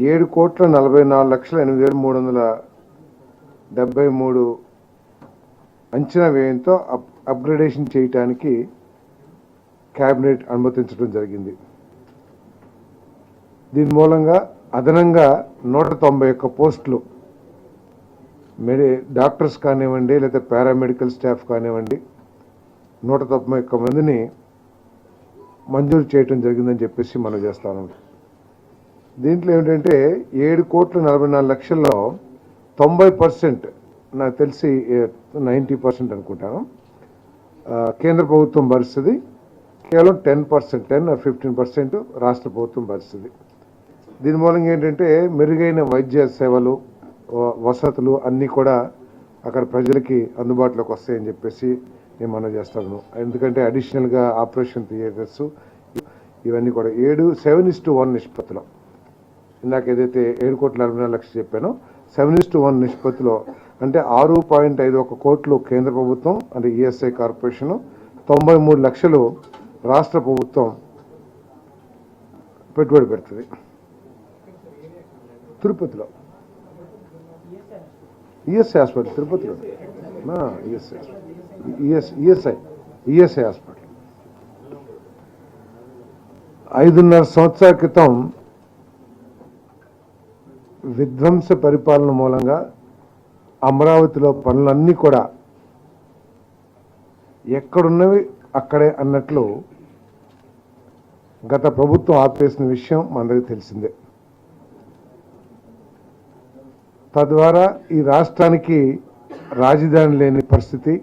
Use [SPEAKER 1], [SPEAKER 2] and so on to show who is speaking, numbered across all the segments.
[SPEAKER 1] 7,44,8,373 అంచనా వ్యయంతో అప్గ్రేడేషన్ చేయడానికి కేబినెట్ అనుమతించడం జరిగింది. దీని మూలంగా అదనంగా 191 పోస్టులు డాక్టర్స్ కానివ్వండి, లేదా పారామెడికల్ స్టాఫ్ కానివ్వండి, 191 మందిని మంజూరు చేయడం జరిగిందని చెప్పేసి మనం చేస్తాను. దీంట్లో ఏమిటంటే 7,44,00,000లో 90%, నాకు తెలిసి 90% అనుకుంటాను, కేంద్ర ప్రభుత్వం భరిస్తుంది. కేవలం 10% 10 or 15% రాష్ట్ర ప్రభుత్వం భరిస్తుంది. దీని మూలంగా ఏంటంటే మెరుగైన వైద్య సేవలు, వసతులు అన్నీ కూడా అక్కడ ప్రజలకి అందుబాటులోకి వస్తాయని చెప్పేసి నేను మనం చేస్తాను. ఎందుకంటే అడిషనల్గా ఆపరేషన్ థియేటర్స్ ఇవన్నీ కూడా 7:1 నిష్పత్తిలో, ఇందాక ఏదైతే 7,44,00,000 చెప్పానో 7:1 నిష్పత్తిలో, అంటే 6.51 కోట్లు కేంద్ర ప్రభుత్వం అంటే ఈఎస్ఐ కార్పొరేషను, 93 లక్షలు రాష్ట్ర ప్రభుత్వం పెట్టుబడి పెడుతుంది. తిరుపతిలో ఈఎస్ఐ హాస్పిటల్, తిరుపతిలో ఈఎస్ఐ హాస్పిటల్ 5.5 సంవత్సరాల క్రితం విధ్వంస పరిపాలన మూలంగా అమరావతిలో పనులన్నీ కూడా ఎక్కడున్నవి అక్కడే అన్నట్లు గత ప్రభుత్వం ఆపేసిన విషయం మనందరికీ తెలిసిందే. తద్వారా ఈ రాష్ట్రానికి రాజధాని లేని పరిస్థితి,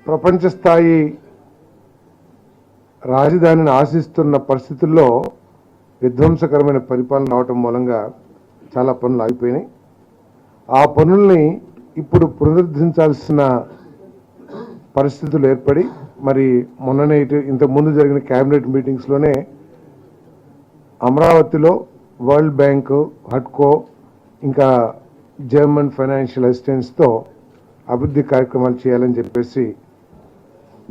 [SPEAKER 1] ప్రపంచ స్థాయి రాజధానిని ఆశిస్తున్న పరిస్థితుల్లో విధ్వంసకరమైన పరిపాలన రావటం మూలంగా చాలా పనులు ఆగిపోయినాయి. ఆ పనుల్ని ఇప్పుడు పునరుద్ధరించాల్సిన పరిస్థితులు ఏర్పడి, మరి మొన్ననే ఇంతకుముందు జరిగిన క్యాబినెట్ మీటింగ్స్లోనే అమరావతిలో వరల్డ్ బ్యాంకు, హడ్కో, ఇంకా జర్మన్ ఫైనాన్షియల్ అసిస్టెన్స్తో అభివృద్ధి కార్యక్రమాలు చేయాలని చెప్పేసి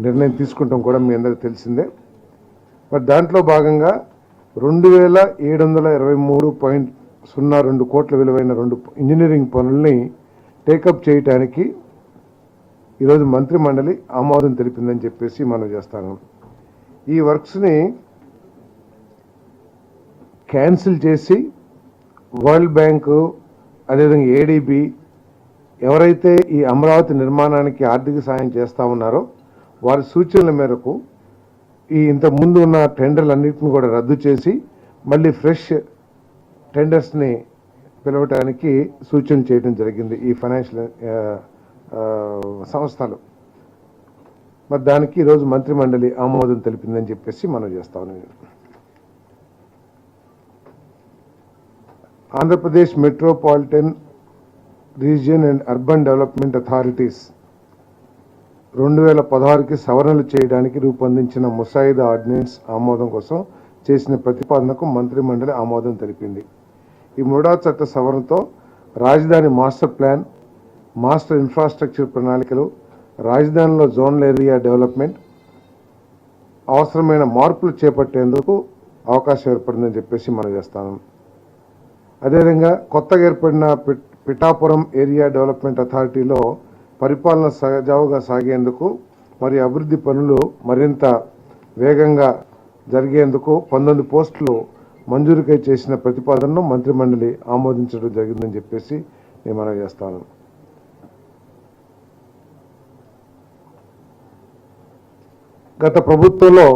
[SPEAKER 1] నిర్ణయం తీసుకుంటాం కూడా మీ అందరికీ తెలిసిందే. మరి దాంట్లో భాగంగా 2,723.02 కోట్ల విలువైన 2 ఇంజనీరింగ్ పనుల్ని టేకప్ చేయడానికి ఈరోజు మంత్రి మండలి ఆమోదం తెలిపిందని చెప్పేసి మనం చేస్తాను. ఈ వర్క్స్ని క్యాన్సిల్ చేసి వరల్డ్ బ్యాంకు, అదేవిధంగా ఏడీబీ ఎవరైతే ఈ అమరావతి నిర్మాణానికి ఆర్థిక సాయం చేస్తూ ఉన్నారో వారి సూచనల మేరకు ఈ ఇంతకుముందు ఉన్న టెండర్లన్నింటిని కూడా రద్దు చేసి మళ్ళీ ఫ్రెష్ టెండర్స్ని పిలవటానికి సూచన చేయడం జరిగింది ఈ ఫైనాన్షియల్ సంస్థలు. మరి దానికి ఈరోజు మంత్రి మండలి ఆమోదం తెలిపిందని చెప్పేసి మనం చేస్తాను. Andhra Pradesh metropolitan region and urban development authorities 2016కి సవరణలు చేయడానికి రూపొందించిన ముసాయిదా ఆర్డినెన్స్ ఆమోదం కోసం చేసిన ప్రతిపాదనకు మంత్రి మండలి ఆమోదం తెలిపింది. ఈ 3వ చట్ట సవరణతో రాజధాని మాస్టర్ ప్లాన్, మాస్టర్ ఇన్ఫ్రాస్ట్రక్చర్ ప్రణాళికలు, రాజధానిలో జోనల్ ఏరియా డెవలప్మెంట్ అవసరమైన మార్పులు చేపట్టేందుకు అవకాశం ఏర్పడిందని చెప్పేసి మనం చేస్తాను. అదేవిధంగా కొత్తగా ఏర్పడిన పిఠాపురం ఏరియా డెవలప్మెంట్ అథారిటీలో పరిపాలన సజావుగా సాగేందుకు మరియు అభివృద్ధి పనులు మరింత వేగంగా జరిగేందుకు 19 పోస్టులు మంజూరుకై చేసిన ప్రతిపాదనను మంత్రి మండలి ఆమోదించడం జరిగిందని చెప్పేసి నేను మనం చేస్తాను. గత ప్రభుత్వంలో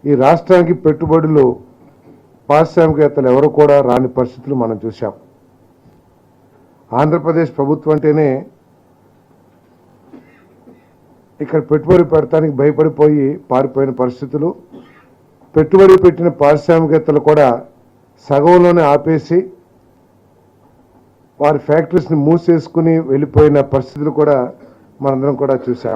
[SPEAKER 1] ఈ రాష్ట్రానికి పెట్టుబడులు పారిశ్రామికవేత్తలు ఎవరు కూడా రాని పరిస్థితులు మనం చూసాం. ఆంధ్రప్రదేశ్ ప్రభుత్వం అంటేనే ఇక్కడ పెట్టుబడి పెడతానికి భయపడిపోయి పారిపోయిన పరిస్థితులు, పెట్టుబడి పెట్టిన పారిశ్రామికవేత్తలు కూడా సగంలోనే ఆపేసి వారి ఫ్యాక్టరీస్ని మూసేసుకుని వెళ్ళిపోయిన పరిస్థితులు కూడా మనందరం కూడా చూసాం.